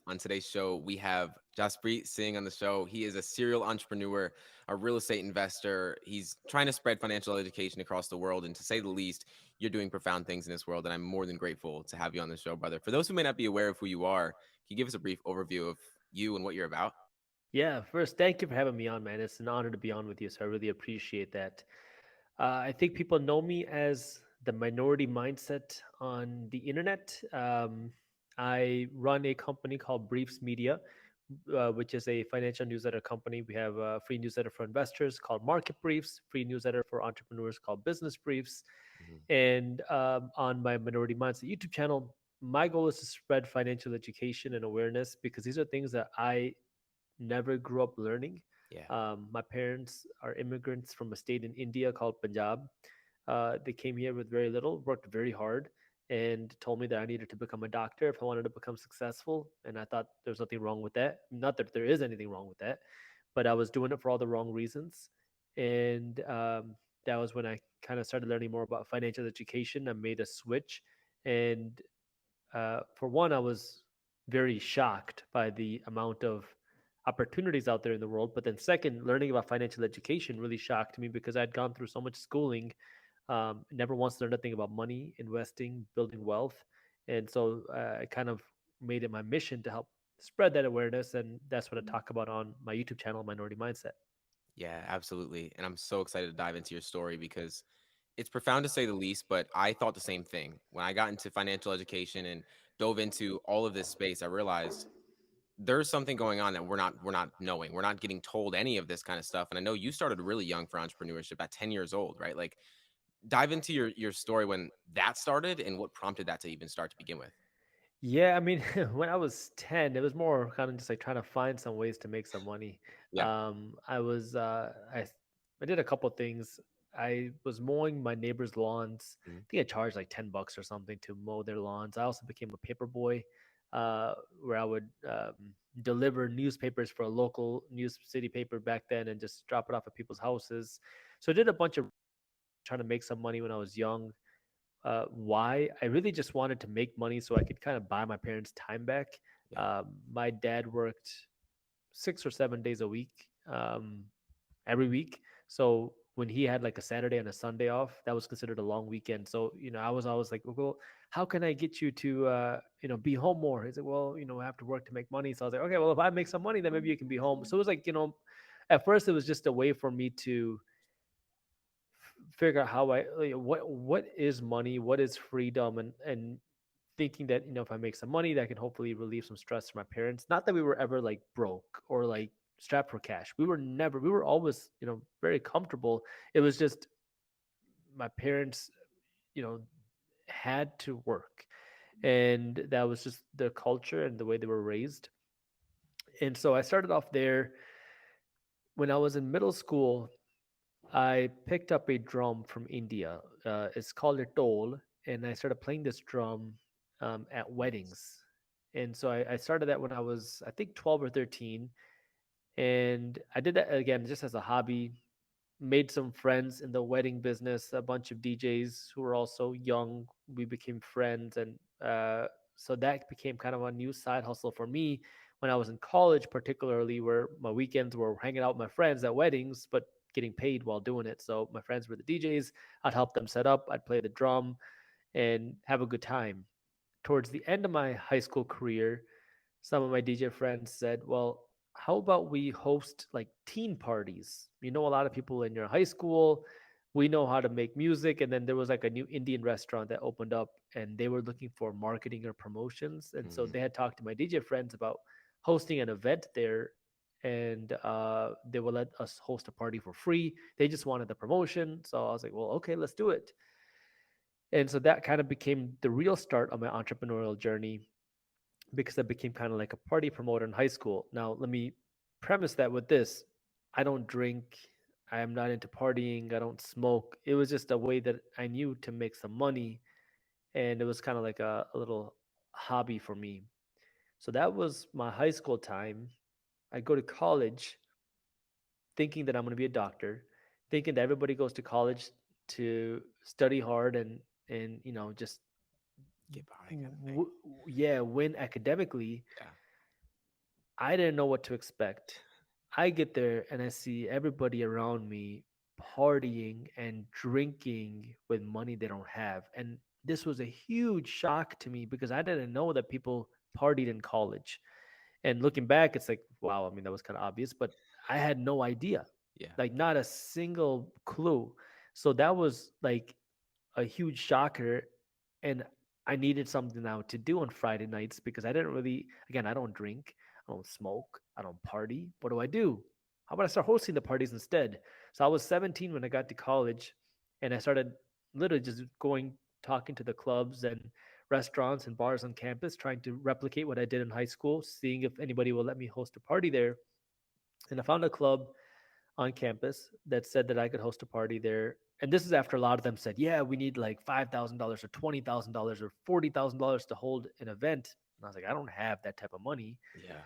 On today's show, we have Jaspreet Singh on the show. He is a serial entrepreneur, a real estate investor. He's trying to spread financial education across the world. And to say the least, you're doing profound things in this world. And I'm more than grateful to have you on the show, brother. For those who may not be aware of who you are, can you give us a brief overview of you and what you're about? Yeah, first, thank you for having me on, man. It's an honor to be on with you, so I really appreciate that. I think people know me as the minority mindset on the internet. I run a company called Briefs Media, which is a financial newsletter company. We have a free newsletter for investors called Market Briefs, free newsletter for entrepreneurs called Business Briefs. Mhm. And on my Minority Mindset YouTube channel, my goal is to spread financial education and awareness because these are things that I never grew up learning. Yeah. My parents are immigrants from a state in India called Punjab. They came here with very little, worked very hard, and told me that I needed to become a doctor if I wanted to become successful. And I thought there's nothing wrong with that. Not that there is anything wrong with that, but I was doing it for all the wrong reasons. And that was when I kind of started learning more about financial education. I made a switch. And for one, I was very shocked by the amount of opportunities out there in the world. But then, second, learning about financial education really shocked me because I'd gone through so much schooling, never once learned anything about money, investing, building wealth. And so I kind of made it my mission to help spread that awareness. And that's what I talk about on my YouTube channel, Minority Mindset. Yeah, absolutely. And I'm so excited to dive into your story because it's profound to say the least, but I thought the same thing. When I got into financial education and dove into all of this space, I realized there's something going on that we're not knowing. We're not getting told any of this kind of stuff. And I know you started really young for entrepreneurship at 10 years old, right? Like dive into your story when that started and what prompted that to even start to begin with. Yeah, I mean, when I was 10, it was more kind of just like trying to find some ways to make some money. Yeah. I was I did a couple things. I was mowing my neighbor's lawns. Mhm. I think I charged like $10 or something to mow their lawns. I also became a paper boy, where I would deliver newspapers for a local news city paper back then and just drop it off at people's houses. So I did a bunch of trying to make some money when I was young. Why? I really just wanted to make money so I could kind of buy my parents' time back. Yeah. My dad worked 6 or 7 days a week, every week. So when he had like a Saturday and a Sunday off, that was considered a long weekend. So I was always like, well, how can I get you to be home more? He's like, well, I have to work to make money. So I was like, okay, well, if I make some money, then maybe you can be home. So it was like, at first it was just a way for me to figure out how I like, what is money, what is freedom, and thinking that if I make some money, that can hopefully relieve some stress from my parents. Not that we were ever like broke or like strapped for cash. We were never. We were always very comfortable. It was just my parents, you know, had to work, and that was just the culture and the way they were raised. And so I started off there. When I was in middle school, I picked up a drum from India. It's called a tol, and I started playing this drum at Nice. weddings. And so I started that when I was, I think, 12 or 13. And I did that again just as a hobby. Made some friends in the wedding business, a bunch of DJs who were also young. We became friends. And so that became kind of a new side hustle for me when I was in college, particularly where my weekends were hanging out with my friends at weddings, but getting paid while doing it. So my friends were the DJs. I'd help them set up, I'd play the drum and have a good time. Towards the end of my high school career, some of my DJ friends said, well, how about we host like teen parties? A lot of people in your high school, we know how to make music. And then there was like a new Indian restaurant that opened up and they were looking for marketing or promotions. And so Mhm. they had talked to my DJ friends about hosting an event there. And they will let us host a party for free. They just wanted the promotion. So I was like, well, okay, let's do it. And so that kind of became the real start of my entrepreneurial journey because I became kind of like a party promoter in high school. Now, let me premise that with this: I don't drink, I am not into partying, I don't smoke. It was just a way that I knew to make some money, and it was kind of like a little hobby for me. So that was my high school time. I go to college thinking that I'm going to be a doctor, thinking that everybody goes to college to study hard and just Get by kind of thing. yeah, win academically. Yeah. I didn't know what to expect. I get there and I see everybody around me partying and drinking with money they don't have. And this was a huge shock to me because I didn't know that people partied in college. And looking back, it's like, wow, I mean, that was kind of obvious, but I had no idea, Yeah. like, not a single clue. So that was like a huge shocker. And I needed something now to do on Friday nights because I didn't really, again, I don't drink, I don't smoke, I don't party. What do I do? How about I start hosting the parties instead? So I was 17 when I got to college, and I started literally just going, talking to the clubs and restaurants and bars on campus, trying to replicate what I did in high school, seeing if anybody will let me host a party there. And I found a club on campus that said that I could host a party there. And this is after a lot of them said, yeah, we need like $5,000 or $20,000 or $40,000 to hold an event. And I was like, I don't have that type of money. Yeah.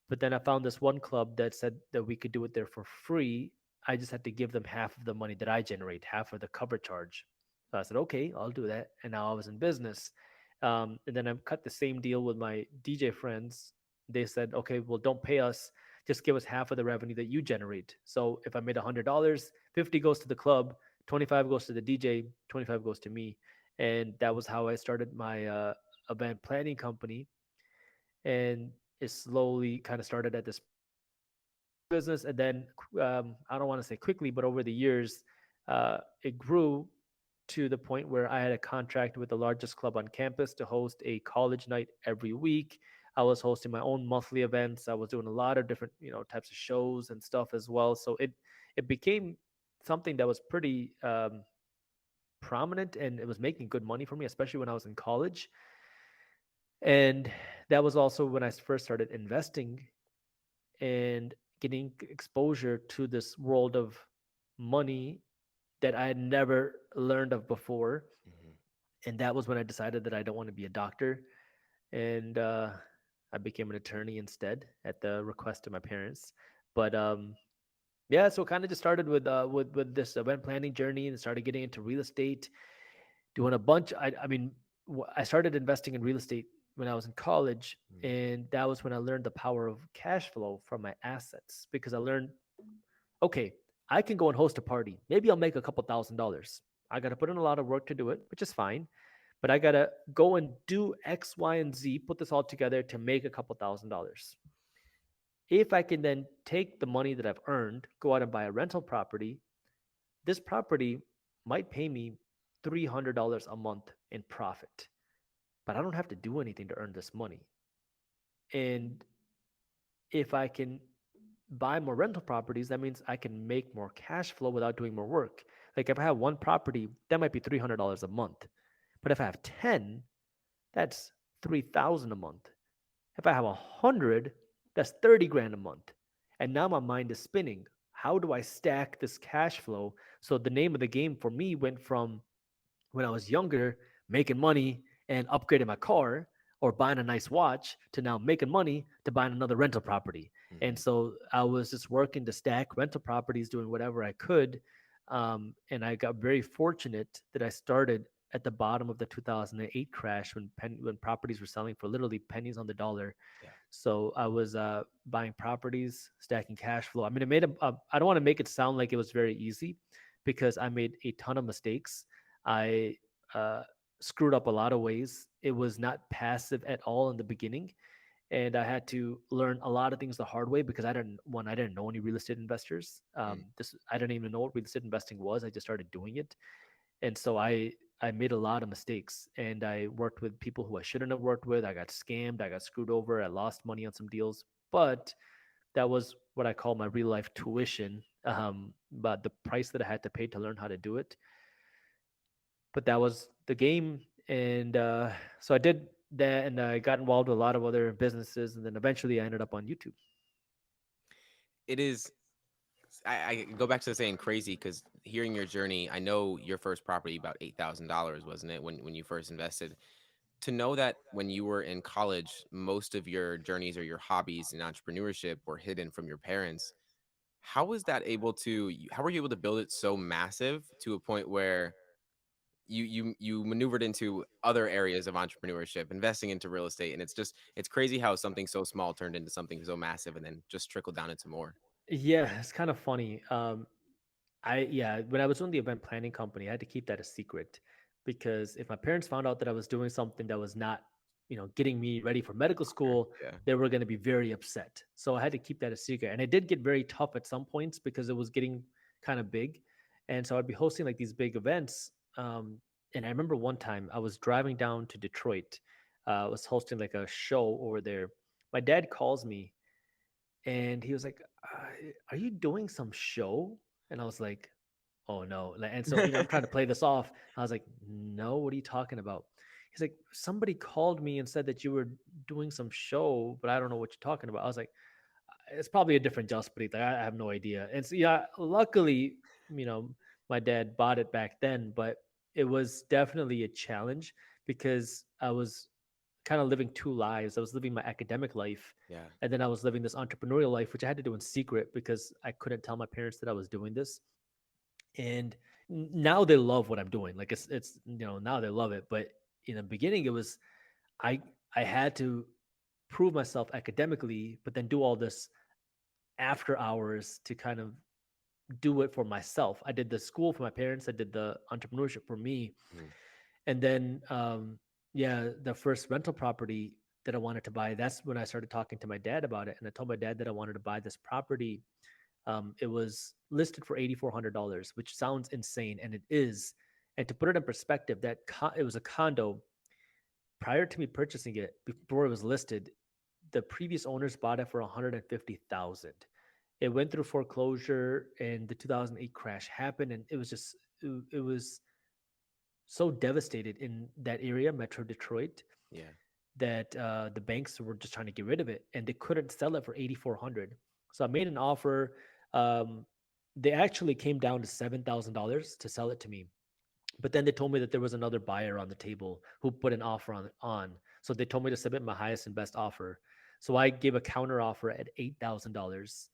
But then I found this one club that said that we could do it there for free. I just had to give them half of the money that I generate, half of the cover charge. So I said, okay, I'll do that. And now I was in business. And then I cut the same deal with my DJ friends. They said, okay, well, don't pay us. Just give us half of the revenue that you generate. So if I made $100, 50 goes to the club, 25 goes to the DJ, 25 goes to me. And that was how I started my event planning company. And it slowly kind of started at this business, and then I don't want to say quickly, but over the years, it grew to the point where I had a contract with the largest club on campus to host a college night every week. I was hosting my own monthly events. I was doing a lot of different, types of shows and stuff as well. So it became something that was pretty prominent, and it was making good money for me, especially when I was in college. And that was also when I first started investing and getting exposure to this world of money that I had never learned of before. Hmm. And that was when I decided that I don't want to be a doctor. And I became an attorney instead at the request of my parents. But yeah, so kind of just started with this event planning journey and started getting into real estate, doing a bunch. I mean, I started investing in real estate when I was in college, and that was when I learned the power of cash flow from my assets because I learned, okay, I can go and host a party. Maybe I'll make a couple $1,000s. I got to put in a lot of work to do it, which is fine. But I got to go and do X, Y, and Z, put this all together to make a couple $1,000s. If I can then take the money that I've earned, go out and buy a rental property, this property might pay me $300 a month in profit, but I don't have to do anything to earn this money. And if I can buy more rental properties, that means I can make more cash flow without doing more work. Like if I have one property, that might be $300 a month. But if I have 10, that's 3,000 a month. If I have 100, that's 30 grand a month. And now my mind is spinning. How do I stack this cash flow? So the name of the game for me went from when I was younger, making money and upgrading my car or buying a nice watch to now making money to buying another rental property. And Hmm. so I was just working to stack rental properties, doing whatever I could. And I got very fortunate that I started at the bottom of the 2008 crash when properties were selling for literally pennies on the dollar. Yeah. So I was buying properties, stacking cash flow. I mean, it made I don't want to make it sound like it was very easy because I made a ton of mistakes. I uh, screwed up a lot of ways. It was not passive at all in the beginning, and I had to learn a lot of things the hard way because I didn't know any real estate investors. Mm. This I didn't even know what real estate investing was. I just started doing it, and so I made a lot of mistakes, and I worked with people who I shouldn't have worked with. I got scammed. I got screwed over. I lost money on some deals, but that was what I call my real life tuition. But the price that I had to pay to learn how to do it, but that was the game. And so I did that, and I got involved with a lot of other businesses, and then eventually I ended up on YouTube. It is. I go back to saying crazy because hearing your journey, I know your first property about $8,000, wasn't it? When you first invested, to know that when you were in college, most of your journeys or your hobbies in entrepreneurship were hidden from your parents. How was that able to? How were you able to build it so massive to a point where you maneuvered into other areas of entrepreneurship, investing into real estate, and it's crazy how something so small turned into something so massive and then just trickled down into more. Yeah, it's kind of funny. When I was on the event planning company, I had to keep that a secret because if my parents found out that I was doing something that was not, getting me ready for medical school, Yeah. they were going to be very upset. So I had to keep that a secret. And it did get very tough at some points because it was getting kind of big. And so I'd be hosting like these big events. And I remember one time I was driving down to Detroit. I was hosting like a show over there. My dad calls me and he was like, "Are you doing some show?" And I was like, "Oh no!" And so I'm trying to play this off. I was like, "No, what are you talking about?" He's like, "Somebody called me and said that you were doing some show, but I don't know what you're talking about." I was like, "It's probably a different Jaspreet. Like, I have no idea." And so yeah, luckily, you know, my dad bought it back then, but it was definitely a challenge because I was kind of living two lives. I was living my academic life, Yeah. and then I was living this entrepreneurial life, which I had to do in secret because I couldn't tell my parents that I was doing this. And now they love what I'm doing. Like it's now they love it, but in the beginning it was I I had to prove myself academically, but then do all this after hours to kind of do it for myself. I did the school for my parents. I did the entrepreneurship for me, Mhm. and then yeah, the first rental property that I wanted to buy, that's when I started talking to my dad about it, and I told my dad that I wanted to buy this property. It was listed for $8,400, which sounds insane, and it is. And to put it in perspective, it was a condo. Prior to me purchasing it, before it was listed, the previous owners bought it for 150,000. It went through foreclosure, and the 2008 crash happened, and it was so devastated in that area, Metro Detroit, Yeah. that the banks were just trying to get rid of it, and they couldn't sell it for 8,400. So I made an offer. Um, they actually came down to $7,000 to sell it to me, but then they told me that there was another buyer on the table who put an offer on. So they told me to submit my highest and best offer. So I gave a counter offer at $8,000,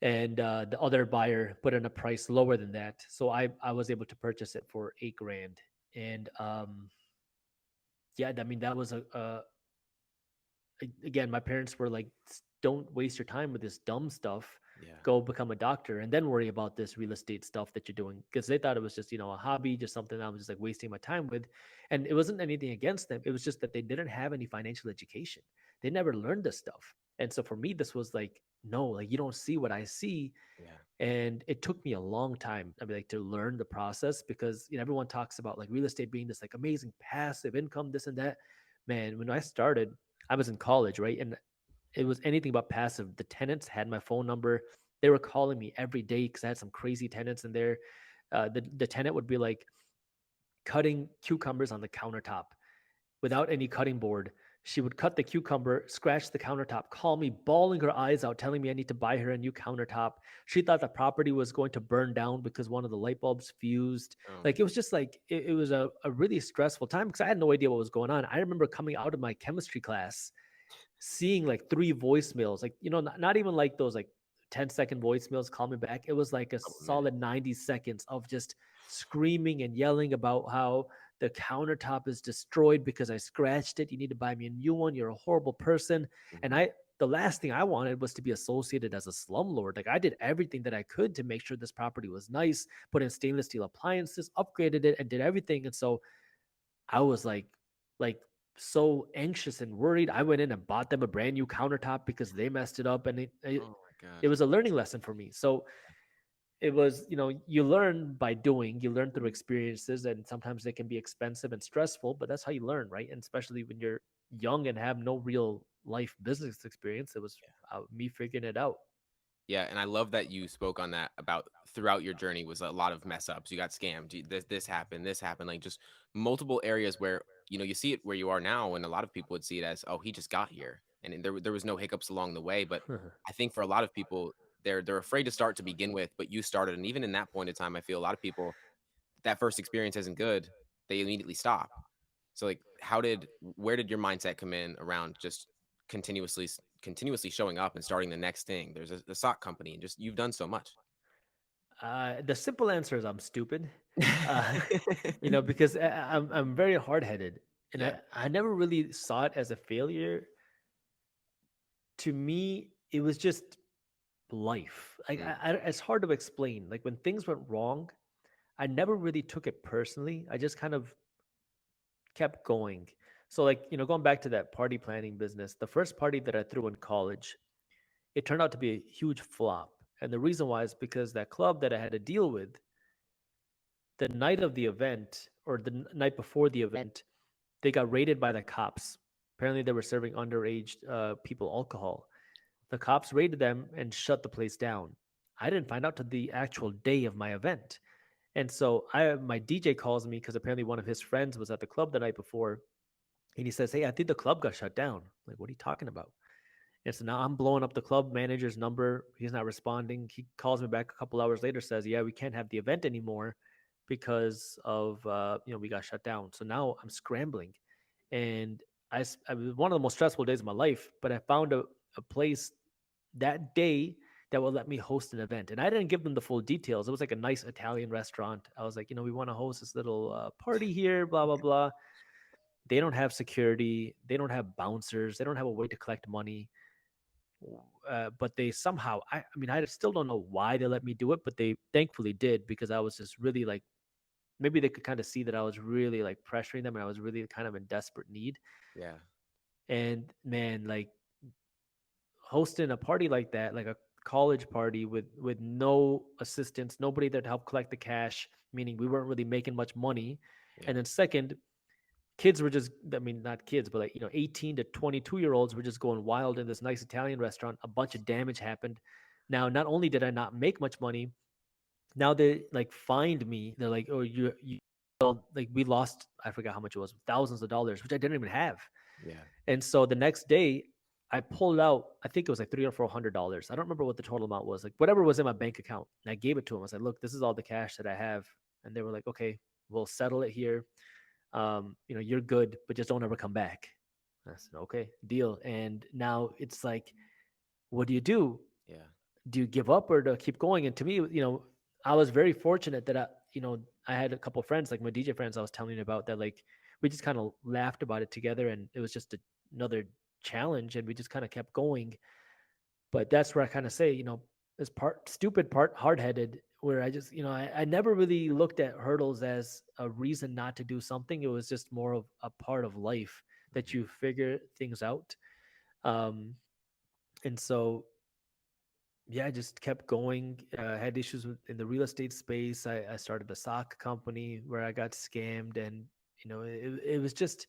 and the other buyer put in a price lower than that. So I was able to purchase it for 8 grand. And yeah, I mean that was again, my parents were like, "Don't waste your time with this dumb stuff. Yeah. Go become a doctor, and then worry about this real estate stuff that you're doing." Because they thought it was just a hobby, just something I was just like wasting my time with. And it wasn't anything against them. It was just that they didn't have any financial education. They never learned this stuff. And so for me, this was like, no, like you don't see what I see. Yeah. And it took me a long time, I mean, like to learn the process because everyone talks about like real estate being this like amazing passive income, this and that. Man, when I started, I was in college, right? And it was anything but passive. The tenants had my phone number. They were calling me every day because I had some crazy tenants in there. The tenant would be like cutting cucumbers on the countertop without any cutting board. She would cut the cucumber, scratch the countertop, call me, bawling her eyes out, telling me I need to buy her a new countertop. She thought the property was going to burn down because one of the light bulbs fused. Oh. Like it was just like it was a really stressful time because I had no idea what was going on. I remember coming out of my chemistry class, seeing like three voicemails, like not even like those like 10-second voicemails, call me back. It was like a Couple minutes. solid 90 seconds of just screaming and yelling about how the countertop is destroyed because I scratched it. You need to buy me a new one. You're a horrible person. And Mhm. the last thing I wanted was to be associated as a slumlord. Like I did everything that I could to make sure this property was nice, put in stainless steel appliances, upgraded it, and did everything. And so I was like so anxious and worried. I went in and bought them a brand new countertop because they messed it up, and Oh my it gosh. was a learning lesson for me. So it was, you learn by doing, you learn through experiences, and sometimes they can be expensive and stressful, but that's how you learn, right? And especially when you're young and have no real life business experience, it was me figuring it out. Yeah, and I love that you spoke on that about throughout your journey was a lot of mess ups. You got scammed. This happened. Like just multiple areas where you see it where you are now, and a lot of people would see it as, oh, he just got here, and there was no hiccups along the way. But I think for a lot of people, they're afraid to start to begin with. But you started, and even in that point in time, I feel a lot of people that first experience isn't good, they immediately stop. So like, where did your mindset come in around just continuously showing up and starting the next thing? There's a sock company, and just you've done so much. The simple answer is I'm stupid. Uh, because I'm very hard headed, and Yeah. I never really saw it as a failure. To me, it was just life. Like Mm, it's hard to explain. Like when things went wrong, I never really took it personally. I just kind of kept going. So like, going back to that party planning business, the first party that I threw in college, it turned out to be a huge flop. And the reason why is because that club that I had to deal with, the night of the event or the night before the event, they got raided by the cops. Apparently, they were serving underage people alcohol. The cops raided them and shut the place down. I didn't find out till the actual day of my event. And so my DJ calls me because apparently one of his friends was at the club the night before. And he says, "Hey, I think the club got shut down." I'm like, what are you talking about? And so now I'm blowing up the club manager's number. He's not responding. He calls me back a couple hours later, says, "Yeah, we can't have the event anymore because of we got shut down." So now I'm scrambling, and I was one of the most stressful days of my life. But I found a place that day that will let me host an event, and I didn't give them the full details. It was like a nice Italian restaurant. I was like, we want to host this little party here, blah blah blah. They don't have security. They don't have bouncers. They don't have a way to collect money, but they somehow I mean I still don't know why they let me do it, but they thankfully did because I was just really like maybe they could kind of see that I was really like pressuring them and I was really kind of in desperate need. yeah. And man, like hosting a party like that, like a college party with no assistance, nobody that helped collect the cash, meaning we weren't really making much money. Yeah. And then second, kids were just, I mean, not kids, but like 18 to 22-year olds were just going wild in this nice Italian restaurant. A bunch of damage happened. Now not only did I not make much money, now they like fined me. They're like, "Oh, you well, like we lost, I forgot how much it was, thousands of dollars, which I didn't even have." Yeah. And so the next day I pulled out, I think it was like $300 or $400. I don't remember what the total amount was, like whatever was in my bank account. And I gave it to them. I said, "Look, this is all the cash that I have." And they were like, "Okay, we'll settle it here. You're good, but just don't ever come back." I said, "Okay, deal." And now it's like, what do you do? Yeah. Do you give up or to keep going? And to me, I was very fortunate that I had a couple of friends, like my DJ friends I was telling you about, that like we just kind of laughed about it together, and it was just another challenge, and we just kind of kept going. But that's where I kind of say, is part stupid, part hard headed, where I just, I never really looked at hurdles as a reason not to do something. It was just more of a part of life that Mhm. you figure things out. Um, and so, yeah, I just kept going. Had issues in the real estate space. I started a sock company where I got scammed. And, it was just,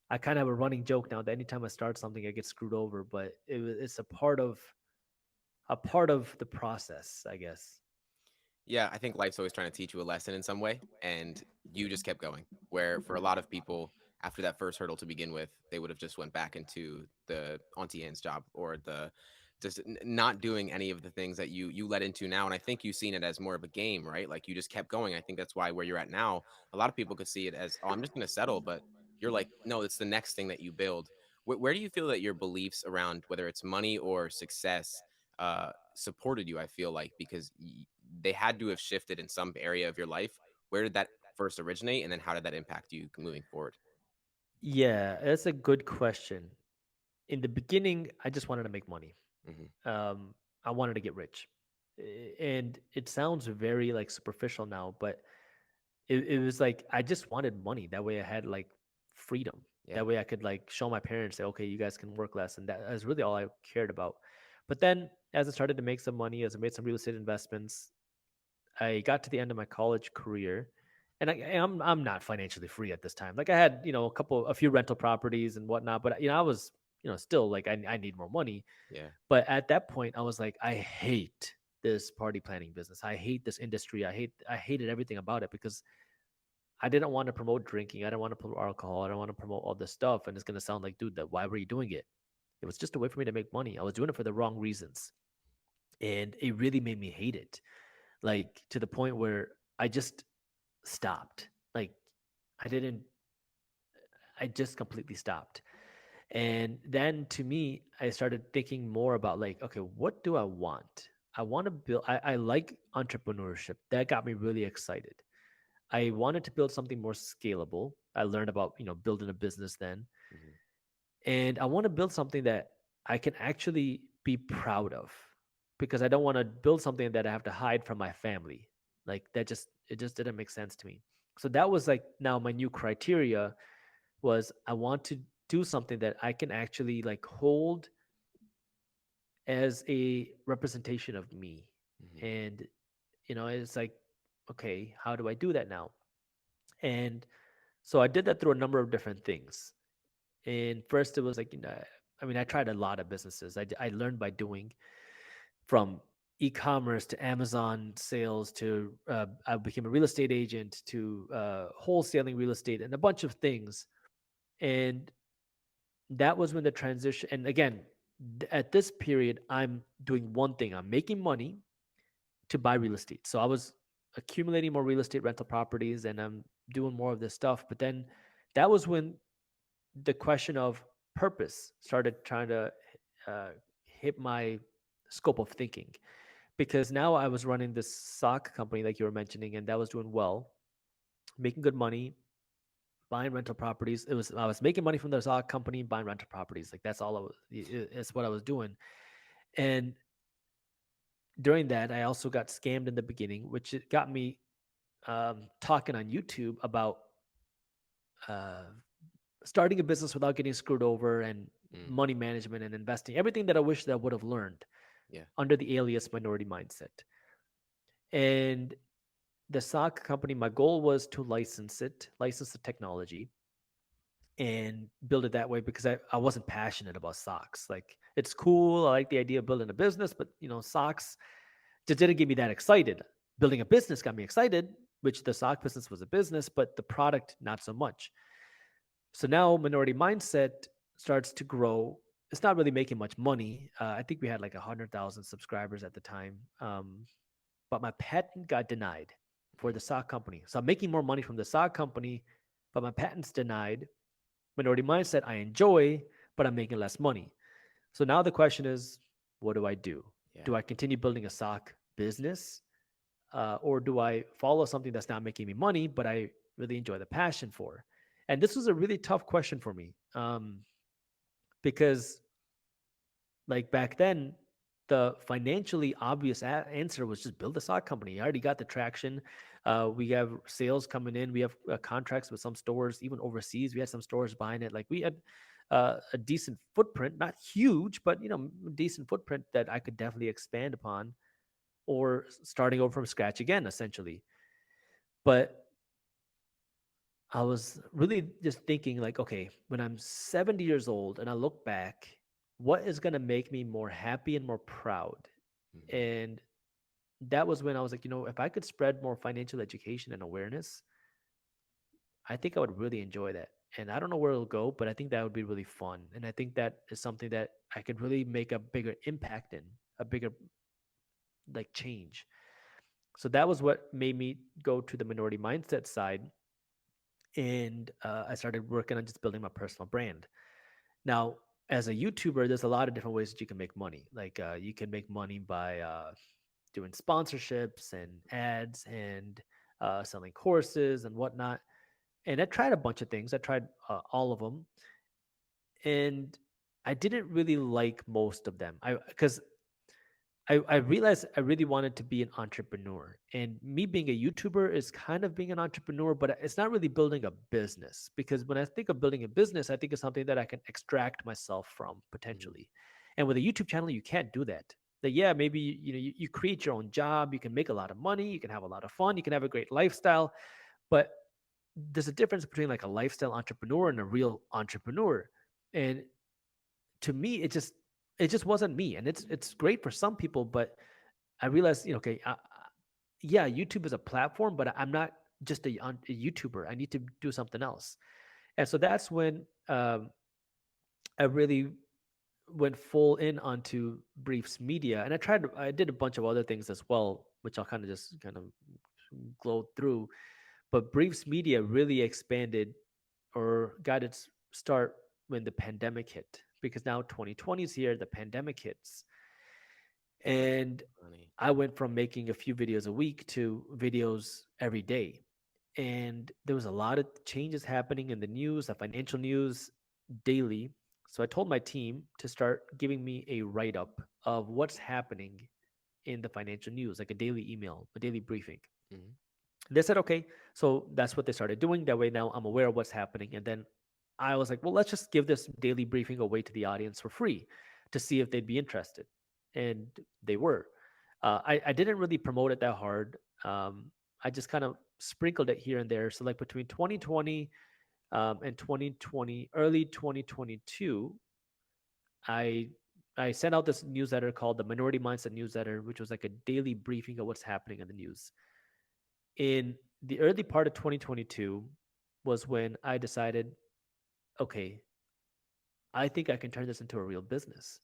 I kind of have a running joke now that anytime I start something, I get screwed over, but it's a part of the process, I guess. Yeah, I think life's always trying to teach you a lesson in some way, and you just kept going. Where for a lot of people, after that first hurdle to begin with, they would have just went back into the Auntie Anne's job or the just not doing any of the things that you led into now. And I think you've seen it as more of a game, right? Like you just kept going. I think that's why where you're at now, a lot of people could see it as, oh, I'm just going to settle, but you're like, no, it's the next thing that you build. Where do you feel that your beliefs around whether it's money or success supported you? I feel like because they had to have shifted in some area of your life. Where did that first originate, and then how did that impact you moving forward? Yeah, that's a good question. In the beginning, I just wanted to make money. Hmm. Um, I wanted to get rich. And it sounds very like superficial now, but it was like I just wanted money. That way I had like freedom. Yeah. That way I could like show my parents, say, okay, you guys can work less. And that is really all I cared about. But then as I started to make some money, as I made some real estate investments, I got to the end of my college career, and I'm not financially free at this time. Like I had a few rental properties and whatnot, but I was still like I need more money. Yeah. But at that point, I was like, I hate this party planning business. I hate this industry. I hated everything about it because I didn't want to promote drinking. I didn't want to promote alcohol. I don't want to promote all this stuff. And it's gonna sound like, dude, that why were you doing it? It was just a way for me to make money. I was doing it for the wrong reasons, and it really made me hate it. Like to the point where I just stopped. Like I didn't I just completely stopped. And then to me, I started thinking more about like, okay, what do I want? I want to build. I like entrepreneurship. That got me really excited. I wanted to build something more scalable. I learned about building a business then, Mhm. and I want to build something that I can actually be proud of, because I don't want to build something that I have to hide from my family. Like that just it just didn't make sense to me. So that was like now my new criteria was I want to do something that I can actually like hold as a representation of me. Mhm. And it's like, okay, how do I do that now? And so I did that through a number of different things. And first it was like, I mean, I tried a lot of businesses. I learned by doing, from e-commerce to Amazon sales to I became a real estate agent to wholesaling real estate and a bunch of things. And that was when the transition. And again, at this period, I'm doing one thing. I'm making money to buy real estate. So I was accumulating more real estate rental properties and I'm doing more of this stuff. But then that was when the question of purpose started trying to uh, hit my scope of thinking, because now I was running this sock company like you were mentioning, and that was doing well, making good money, buying rental properties. I was making money from the sock company, buying rental properties. Like that's all I was. It's what I was doing. And during that, I also got scammed in the beginning, which it got me talking on YouTube about uh, starting a business without getting screwed over, and Mm. money management and investing, everything that I wish that I would have learned Yeah. under the alias minority mindset. And the sock company, my goal was to license the technology and build it that way, because I wasn't passionate about socks. Like it's cool. I like the idea of building a business, but socks just didn't get me that excited. Building a business got me excited, which the sock business was a business, but the product, not so much. So now Minority Mindset starts to grow. It's not really making much money. I think we had like 100,000 subscribers at the time. But my patent got denied for Mm. the sock company. So I'm making more money from the sock company, but my patent's denied. Minority Mindset, I enjoy, but I'm making less money. So now the question is, what do I do? Yeah. Do I continue building a sock business, or do I follow something that's not making me money, but I really enjoy the passion for? And this was a really tough question for me, because like back then, the financially obvious answer was just build a sock company. I already got the traction. We have sales coming in. We have contracts with some stores, even overseas. We had some stores buying it. Like we had a decent footprint, not huge, but decent footprint that I could definitely expand upon, or starting over from scratch again, essentially. But I was really just thinking, like, okay, when I'm 70 years old and I look back, what is going to make me more happy and more proud? Mhm. And that was when I was like, if I could spread more financial education and awareness, I think I would really enjoy that. And I don't know where it'll go, but I think that would be really fun. And I think that is something that I could really make a bigger impact in, a bigger like change. So that was what made me go to the minority mindset side. And I started working on just building my personal brand. Now, as a YouTuber, there's a lot of different ways that you can make money. Like you can make money by doing sponsorships and ads and selling courses and whatnot. And I tried a bunch of things. I tried all of them, and I didn't really like most of them. I realized I really wanted to be an entrepreneur. And me being a YouTuber is kind of being an entrepreneur, but it's not really building a business. Because when I think of building a business, I think of something that I can extract myself from Mhm. potentially. And with a YouTube channel, you can't do that. That yeah, maybe you create your own job, you can make a lot of money, you can have a lot of fun, you can have a great lifestyle, but there's a difference between like a lifestyle entrepreneur and a real entrepreneur. And to me, it just wasn't me. And it's great for some people, but I realized, okay, yeah, YouTube is a platform, but I'm not just a YouTuber. I need to do something else. And so that's when I really went full in onto Briefs Media. And I did a bunch of other things as well, which I'll kind of just kind of glow through. But Briefs Media really expanded or got its start when the pandemic hit, because now 2020 is here, the pandemic hits. And Funny. I went from making a few videos a week to videos every day. And there was a lot of changes happening in the news, the financial news daily. So I told my team to start giving me a write up of what's happening in the financial news, like a daily email, a daily briefing. Mhm. They said, okay. So that's what they started doing. That way now I'm aware of what's happening. And then I was like, well, let's just give this daily briefing away to the audience for free to see if they'd be interested. And they were. I didn't really promote it that hard. I just kind of sprinkled it here and there. So, like between 2020 and 2020, early 2022, I I sent out this newsletter called the Minority Mindset Newsletter, which was like a daily briefing of what's happening in the news. In the early part of 2022 was when I decided, okay, I think I can turn this into a real business.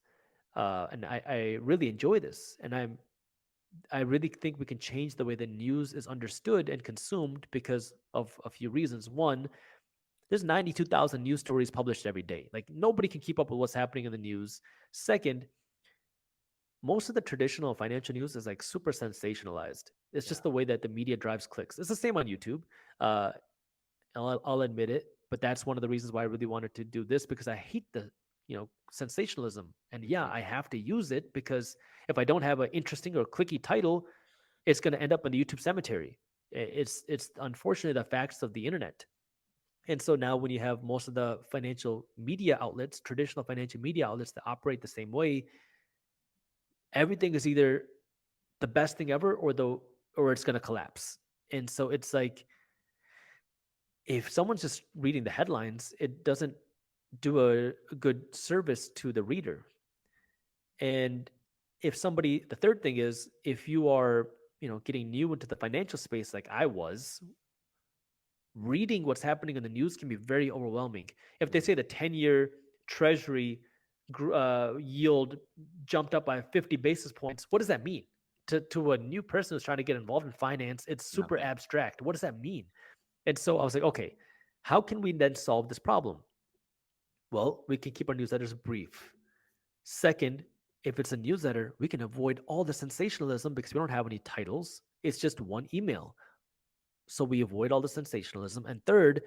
And I really enjoy this. And I really think we can change the way the news is understood and consumed because of a few reasons. One, there's 92,000 news stories published every day. Like nobody can keep up with what's happening in the news. Second, most of the traditional financial news is like super sensationalized. It's Yeah. just the way that the media drives clicks. It's the same on YouTube. Uh, I'll admit it, but that's one of the reasons why I really wanted to do this because I hate the sensationalism. And yeah, I Mhm. have to use it because if I don't have an interesting or clicky title, it's going to end up in the YouTube cemetery. It's unfortunately the facts of the internet. And so now when you have most of the financial media outlets, traditional financial media outlets that operate the same way, everything is either the best thing ever or it's going to collapse. And so it's like if someone's just reading the headlines, it doesn't do a good service to the reader. And if somebody, the third thing is if you are, getting new into the financial space like I was, reading what's happening in the news can be very overwhelming. If they Mhm. say the 10-year treasury yield jumped up by 50 basis points, what does that mean? To a new person who's trying to get involved in finance, it's super Nothing. abstract. What does that mean? And so I was like, okay, how can we then solve this problem? Well, we can keep our newsletters brief. Second, if it's a newsletter, we can avoid all the sensationalism because we don't have any titles. It's just one email. So we avoid all the sensationalism. And third,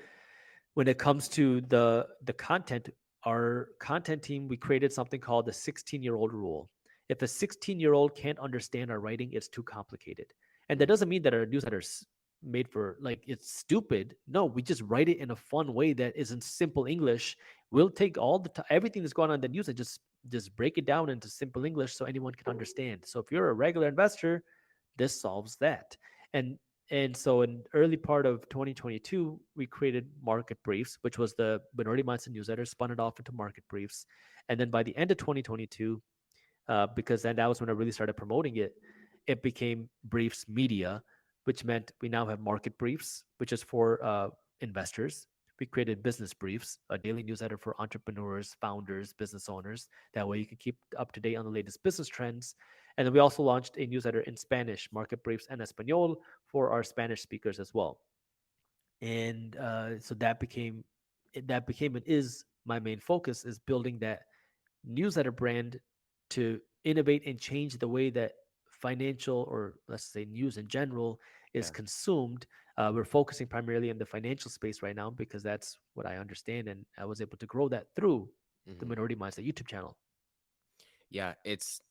when it comes to the content, our content team, we created something called the 16-year-old rule. If a 16-year-old can't understand our writing, it's too complicated. And that Mm. doesn't mean that our newsletter's made for like it's stupid. No, we just write it in a fun way that is in simple English. We'll take all the everything that's going on in the news and just break it down into simple English so anyone can understand. So if you're a regular investor, this solves that. And and so in early part of 2022, we created Market Briefs, which was the Minority Mindset newsletter, spun it off into Market Briefs. And then by the end of 2022, because then that was when I really started promoting it, it became Briefs Media, which meant we now have Market Briefs, which is for investors. We created Business Briefs, a daily newsletter for entrepreneurs, founders, business owners. That way you can keep up to date on the latest business trends. And then we also launched a newsletter in Spanish, Market Briefs en Español, for our Spanish speakers as well. And so that became and is my main focus is building that newsletter brand to innovate and change the way that financial or let's say news in general is Yeah. consumed. We're focusing primarily in the financial space right now because that's what I understand, and I was able to grow that through the Mhm. Minority Mindset YouTube channel. Yeah,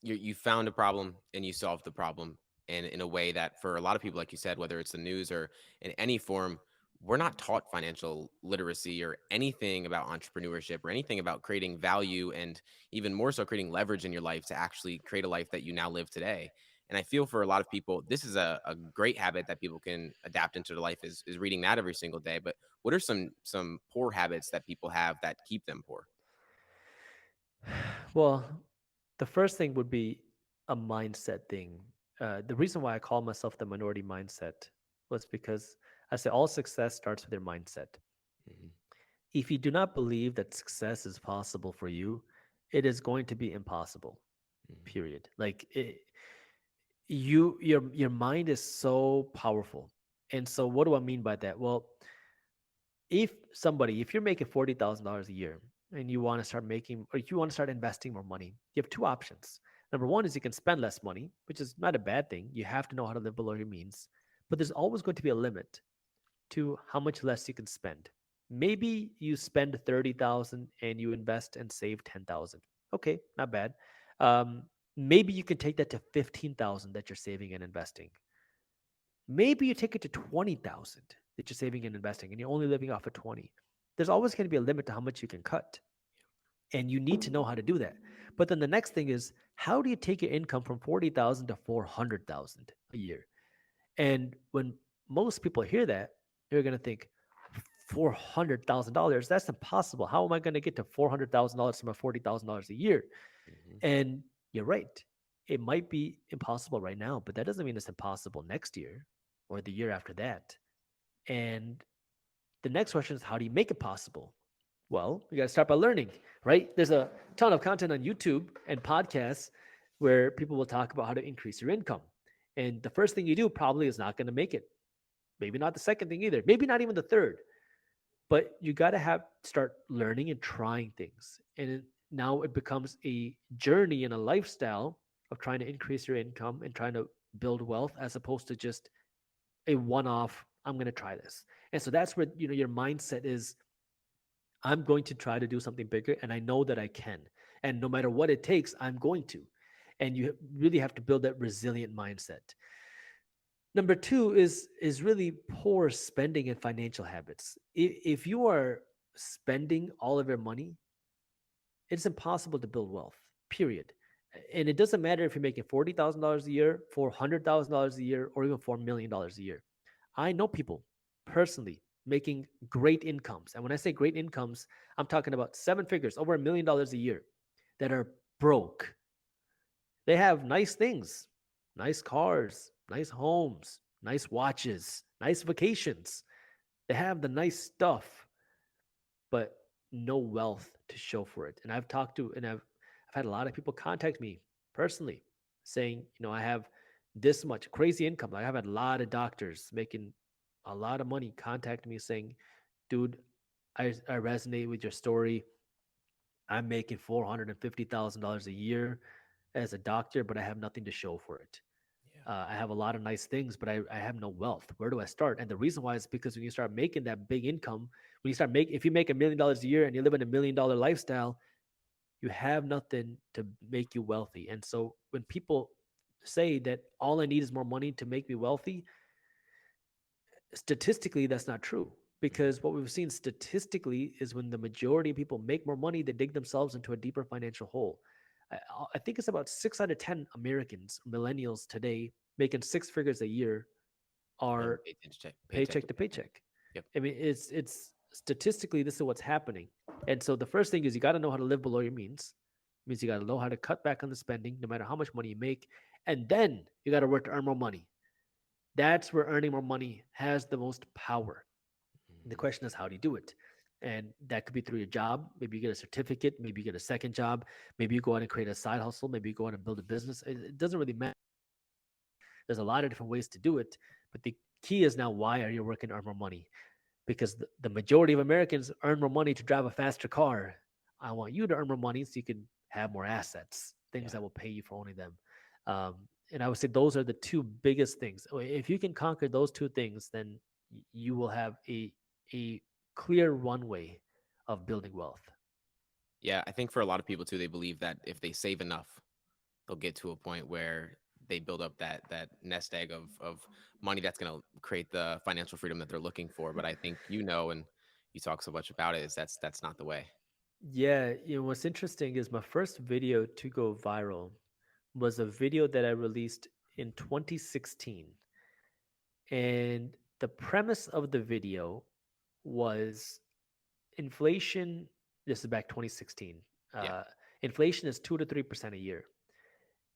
you found a problem and you solved the problem in a way that for a lot of people, like you said, whether it's the news or in any form, we're not taught financial literacy or anything about entrepreneurship or anything about creating value and even more so creating leverage in your life to actually create a life that you now live today. And I feel for a lot of people, this is a great habit that people can adapt into their life is reading that every single day. But what are some poor habits that people have that keep them poor? Well, the first thing would be a mindset thing. The reason why I call myself the Minority Mindset was because I say all success starts with your mindset. Mhm. If you do not believe that success is possible for you, it is going to be impossible. Mhm. Period. Like your mind is so powerful. And so what do I mean by that? Well, if you're making $40,000 a year and you want to start making or you want to start investing more money, you have two options. Number one is you can spend less money, which is not a bad thing. You have to know how to live below your means, but there's always going to be a limit to how much less you can spend. Maybe you spend 30,000 and you invest and save 10,000. Okay, not bad. Um, Maybe you can take that to 15,000 that you're saving and investing. Maybe you take it to 20,000 that you're saving and investing and you're only living off of 20. There's always going to be a limit to how much you can cut. And you need to know how to do that. But then the next thing is, how do you take your income from 40,000 to 400,000 a year? And when most people hear that, they're going to think, $400,000, that's impossible. How am I going to get to $400,000 from a $40,000 a year? Hmm. And you're right. It might be impossible right now, but that doesn't mean it's impossible next year or the year after that. And the next question is, how do you make it possible? Well, you got to start by learning, right? There's a ton of content on YouTube and podcasts where people will talk about how to increase your income. And the first thing you do probably is not going to make it. Maybe not the second thing either. Maybe not even the third. But you got to have start learning and trying things. And now it becomes a journey and a lifestyle of trying to increase your income and trying to build wealth as opposed to just a one-off, I'm going to try this. And so that's where your mindset is, I'm going to try to do something bigger and I know that I can. And no matter what it takes, I'm going to. And you really have to build that resilient mindset. Number two is really poor spending and financial habits. If you are spending all of your money, it's impossible to build wealth, period. And it doesn't matter if you're making $40,000 a year, $400,000 a year, or even $4 million a year. I know people personally making great incomes. And when I say great incomes, I'm talking about seven figures, over $1 million a year, that are broke. They have nice things, nice cars, nice homes, nice watches, nice vacations. They have the nice stuff, but no wealth to show for it. And I've had a lot of people contact me personally saying, I have this much crazy income. Like, I've had a lot of doctors making a lot of money contact me saying, dude, I resonate with your story. I'm making $450,000 a year as a doctor, but I have nothing to show for it. Yeah. I have a lot of nice things, but I have no wealth. Where do I start? And the reason why is because when you start making that big income, if you make $1 million a year and you live in $1 million lifestyle, you have nothing to make you wealthy. And so when people say that all I need is more money to make me wealthy, statistically, that's not true. Mhm. Because what we've seen statistically is when the majority of people make more money, they dig themselves into a deeper financial hole. I, I think it's about 6 out of 10 Americans, millennials today, making six figures a year Living are paycheck paycheck to to paycheck. paycheck. Yep. I mean, it's statistically this is what's happening. And so the first thing is you got to know how to live below your means. It means you got to know how to cut back on the spending, no matter how much money you make, and then you got to work to earn more money. That's where earning more money has the most power. And the Mhm. question is, how do you do it? And that could be through your job. Maybe you get a certificate. Maybe you get a second job. Maybe you go out and create a side hustle. Maybe you go out and build a business. It doesn't really matter. There's a lot of different ways to do it. But the key is now, why are you working to earn more money? Because the majority of Americans earn more money to drive a faster car. I want you to earn more money so you can have more assets, things Yeah. that will pay you for owning them. And I would say those are the two biggest things. If you can conquer those two things, then you will have a clear runway of building wealth. Yeah. I think for a lot of people too, they believe that if they save enough, they'll get to a point where they build up that nest egg of money that's going to create the financial freedom that they're looking for. But I think and you talk so much about it, is that's not the way. Yeah, what's interesting is my first video to go viral was a video that I released in 2016. And the premise of the video was inflation. This is back 2016. Yeah. Uh, Inflation is 2 to 3% a year.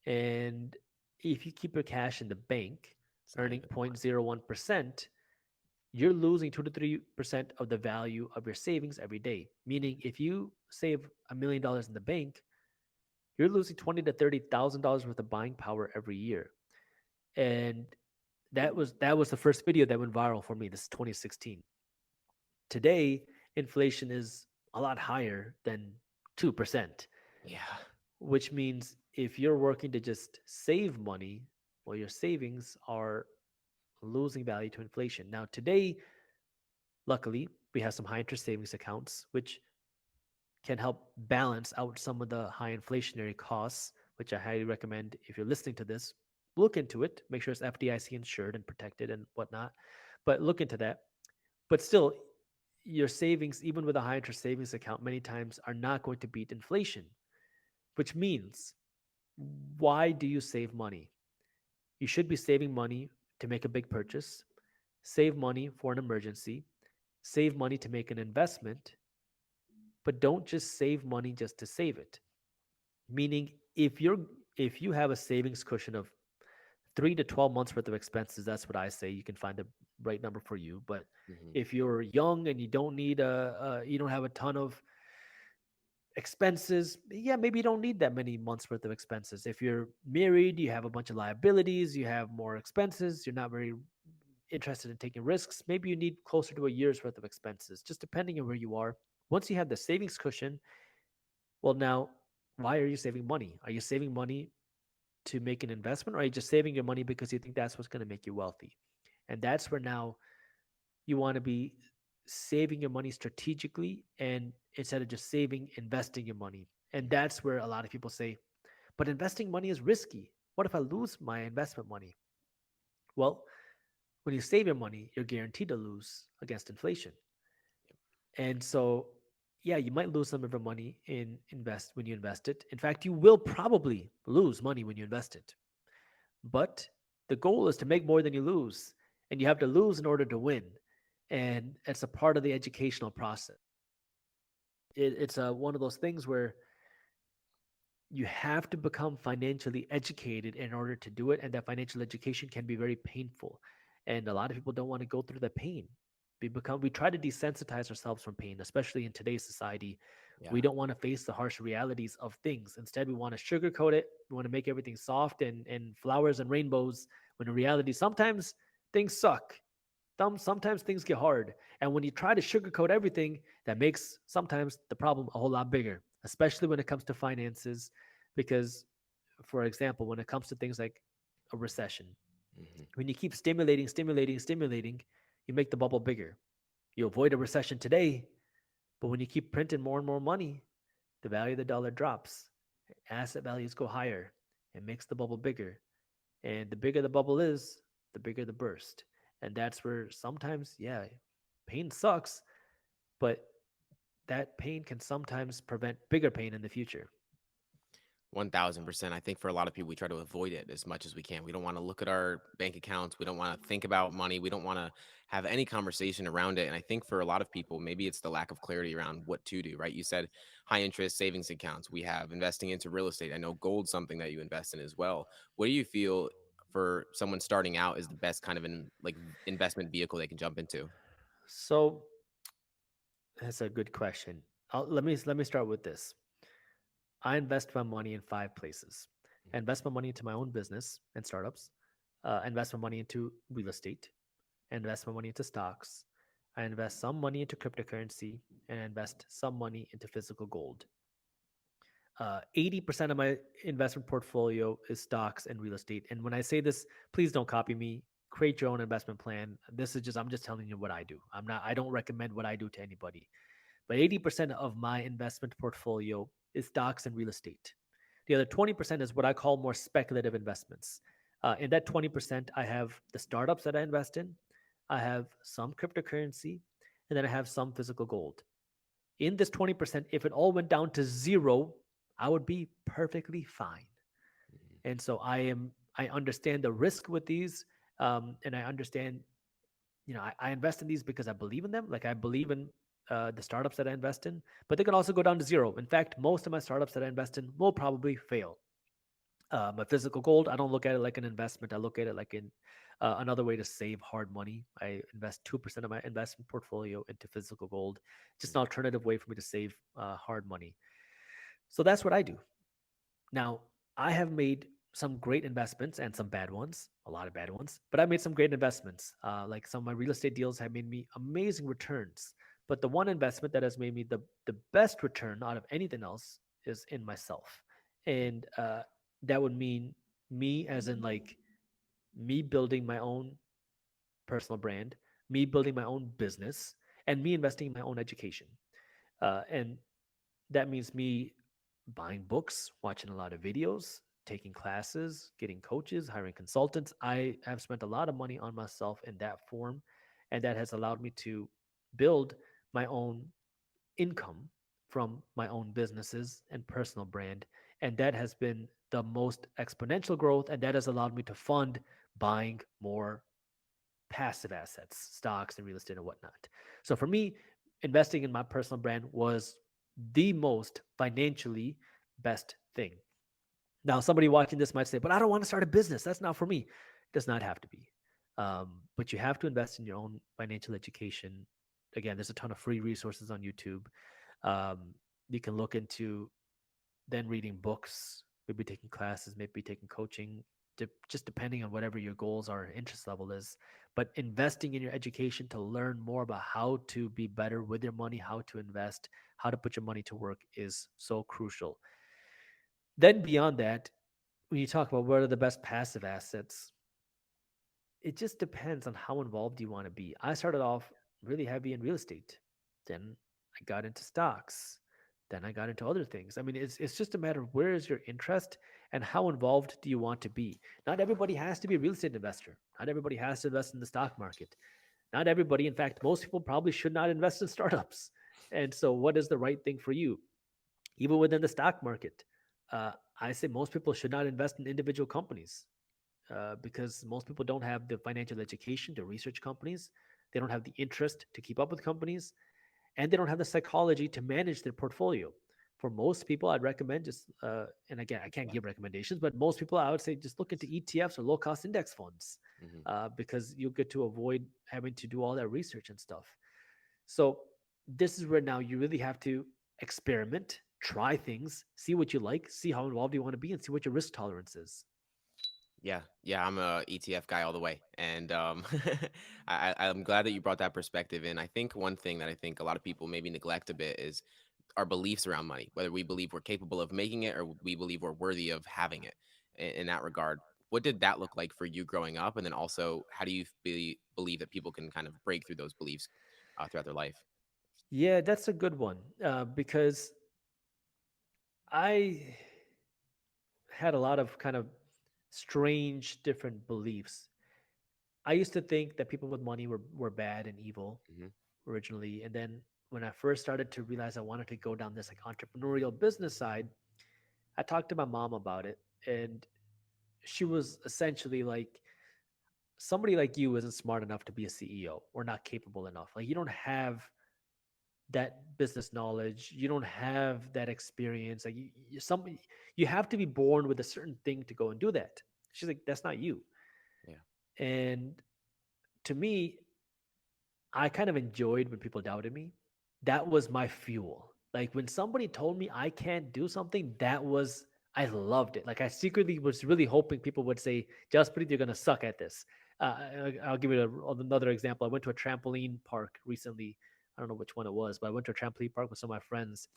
And if you keep your cash in the bank It's not earning even. 0.01%, you're losing 2 to 3% of the value of your savings every day. Meaning, if you save $1 million in the bank, you're losing $20,000 to $30,000 worth of buying power every year. And that was the first video that went viral for me. This is 2016. Today, inflation is a lot higher than 2%, Yeah. which means if you're working to just save money, well, your savings are losing value to inflation. Now, today, luckily, we have some high interest savings accounts, which can help balance out some of the high inflationary costs, which I highly recommend if you're listening to this, look into it, make sure it's FDIC insured and protected and whatnot. But look into that. But still, your savings, even with a high interest savings account, many times are not going to beat inflation, which means why do you save money? You should be saving money to make a big purchase, save money for an emergency, save money to make an investment, but don't just save money just to save it. Meaning if you have a savings cushion of 3 to 12 months worth of expenses, that's what I say. You can find the right number for you. But Hmm. if you're young and you don't need you don't have a ton of expenses, yeah, maybe you don't need that many months worth of expenses. If you're married, you have a bunch of liabilities, you have more expenses, you're not very interested in taking risks, maybe you need closer to a year's worth of expenses, just depending on where you are. Once you have the savings cushion, well, now, why are you saving money? Are you saving money to make an investment, or are you just saving your money because you think that's what's going to make you wealthy? And that's where now you want to be saving your money strategically, and instead of just saving, investing your money. And that's where a lot of people say, but investing money is risky. What if I lose my investment money? Well, when you save your money, you're guaranteed to lose against inflation. And so, yeah, you might lose some of your money in invest when you invest it. In fact, you will probably lose money when you invest it. But the goal is to make more than you lose, and you have to lose in order to win. And it's a part of the educational process. It's one of those things where you have to become financially educated in order to do it, and that financial education can be very painful. And a lot of people don't want to go through the pain. We try to desensitize ourselves from pain, especially in today's society. Yeah. We don't want to face the harsh realities of things. Instead, we want to sugarcoat it. We want to make everything soft and flowers and rainbows, when in reality sometimes things suck. Sometimes things get hard. And when you try to sugarcoat everything, that makes sometimes the problem a whole lot bigger, especially when it comes to finances. Because, for example, when it comes to things like a recession, Hmm. when you keep stimulating, stimulating, stimulating, you make the bubble bigger. You avoid a recession today, but when you keep printing more and more money, the value of the dollar drops. Asset values go higher. It makes the bubble bigger. And the bigger the bubble is, the bigger the burst. And that's where sometimes, yeah, pain sucks, but that pain can sometimes prevent bigger pain in the future. 1000%. I think for a lot of people, we try to avoid it as much as we can. We don't want to look at our bank accounts. We don't want to think about money. We don't want to have any conversation around it. And I think for a lot of people, maybe it's the lack of clarity around what to do, right? You said high interest savings accounts. We have investing into real estate. I know gold's something that you invest in as well. What do you feel for someone starting out is the best kind of investment vehicle they can jump into? So that's a good question. Let me start with this. I invest my money in five places. I invest my money into my own business and startups. I invest my money into real estate. I invest my money into stocks. I invest some money into cryptocurrency, and I invest some money into physical gold. 80% of my investment portfolio is stocks and real estate. And when I say this, please don't copy me. Create your own investment plan. I'm just telling you what I do. I don't recommend what I do to anybody. But 80% of my investment portfolio is stocks and real estate. The other 20% is what I call more speculative investments. In that 20%, I have the startups that I invest in, I have some cryptocurrency, and then I have some physical gold. In this 20%, if it all went down to zero, I would be perfectly fine. Mhm. And so I understand the risk with these, and I understand, I invest in these because I believe in them. Like I believe in the startups that I invest in, but they can also go down to zero. In fact, most of my startups that I invest in will probably fail. My physical gold, I don't look at it like an investment. I look at it like another way to save hard money. I invest 2% of my investment portfolio into physical gold, just an alternative way for me to save hard money. So that's what I do. Now, I have made some great investments and some bad ones, a lot of bad ones, but I made some great investments. Like some of my real estate deals have made me amazing returns. But the one investment that has made me the best return out of anything else is in myself. And that would mean me as in like me building my own personal brand, me building my own business, and me investing in my own education. And that means me buying books, watching a lot of videos, taking classes, getting coaches, hiring consultants. I have spent a lot of money on myself in that form, and that has allowed me to build my own income from my own businesses and personal brand. And that has been the most exponential growth, and that has allowed me to fund buying more passive assets, stocks and real estate and whatnot. So for me, investing in my personal brand was the most financially best thing. Now, somebody watching this might say, but I don't want to start a business. That's not for me. It does not have to be. But you have to invest in your own financial education. Again, there's a ton of free resources on YouTube. Um, you can look into then reading books, maybe taking classes, maybe taking coaching, just depending on whatever your goals are and interest level is. But investing in your education to learn more about how to be better with your money, how to invest, how to put your money to work is so crucial. Then beyond that, when you talk about what are the best passive assets, it just depends on how involved you want to be. I started off really heavy in real estate. Then I got into stocks. Then I got into other things. I mean, it's just a matter of where is your interest and how involved do you want to be. Not everybody has to be a real estate investor. Not everybody has to invest in the stock market. Not everybody, in fact, most people probably should not invest in startups. And so, what is the right thing for you? Even within the stock market, uh, I say most people should not invest in individual companies because most people don't have the financial education to research companies. They don't have the interest to keep up with companies, and they don't have the psychology to manage their portfolio. For most people, I'd recommend just, and again, I can't Yeah. give recommendations, but most people, I would say just look into ETFs or low cost index funds Hmm. because you'll get to avoid having to do all that research and stuff. So, this is where now you really have to experiment, try things, see what you like, see how involved you want to be, and see what your risk tolerance is. Yeah, yeah, I'm a ETF guy all the way, and I'm glad that you brought that perspective in. I think one thing that I think a lot of people maybe neglect a bit is our beliefs around money, whether we believe we're capable of making it or we believe we're worthy of having it. In that regard, what did that look like for you growing up, and then also how do you believe that people can kind of break through those beliefs throughout their life? Yeah, that's a good one because I had a lot of kind of strange different beliefs. I used to think that people with money were bad and evil Hmm. originally. And then when I first started to realize I wanted to go down this like entrepreneurial business side, I talked to my mom about it. And she was essentially like, somebody like you isn't smart enough to be a CEO or not capable enough. Like you don't have that business knowledge. You don't have that experience. Like you have to be born with a certain thing to go and do that. She's like, that's not you. Yeah. And to me, I kind of enjoyed when people doubted me. That was my fuel. Like when somebody told me I can't do something, I loved it. Like I secretly was really hoping people would say, Jaspreet, you're going to suck at this. I'll give you another example. I went to a trampoline park recently. I don't know which one it was, but I went to a trampoline park with some of my friends.